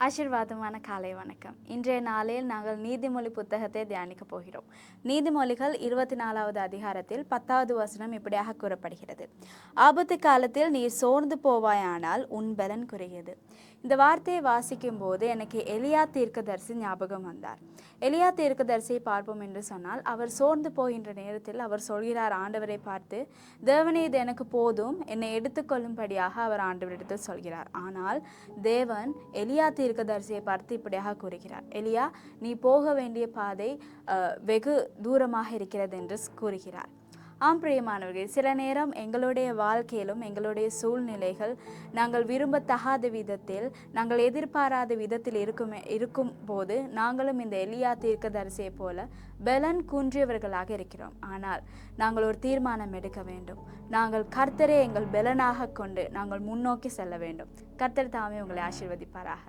ஆசீர்வாதமான காலை வணக்கம். இன்றைய நாளில் நாங்கள் நீதிமொழி புத்தகத்தை தியானிக்க போகிறோம். நீதிமொழிகள் 24வது அதிகாரத்தில் 10வது வசனம் இப்படியாக கூறப்படுகிறது. ஆபத்து காலத்தில் நீர் சோர்ந்து போவாயானால் உன் பலன் குறையது. இந்த வார்த்தையை வாசிக்கும் போது எனக்கு எலியா தீர்க்கதரிசி ஞாபகம் வந்தார். எலியா தீர்க்கதரிசியை பார்ப்போம் என்று சொன்னால், அவர் சோர்ந்து போகின்ற நேரத்தில் அவர் சொல்கிறார் ஆண்டவரை பார்த்து, தேவனே இது எனக்கு போதும், என்னை எடுத்துக்கொள்ளும்படியாக அவர் ஆண்டவரிடத்தில் சொல்கிறார். ஆனால் தேவன் எலியா தீர்க்கதரிசியை பார்த்து இப்படியாக கூறுகிறார், எலியா நீ போக வேண்டிய பாதை வெகு தூரமாக இருக்கிறது என்று கூறுகிறார். ஆம் பிரியமானவர்கள், சில நேரம் எங்களுடைய வாழ்க்கையிலும் எங்களுடைய சூழ்நிலைகள் நாங்கள் விரும்பத்தகாத விதத்தில், நாங்கள் எதிர்பாராத விதத்தில் இருக்கும் போது நாங்களும் இந்த எலியா தீர்க்கதரிசியை போல பலன் குன்றியவர்களாக இருக்கிறோம். ஆனால் நாங்கள் ஒரு தீர்மானம் எடுக்க வேண்டும். நாங்கள் கர்த்தரை எங்கள் பலனாக கொண்டு நாங்கள் முன்னோக்கி செல்ல வேண்டும். கர்த்தர் தாமே உங்களை ஆசீர்வதிப்பாராக.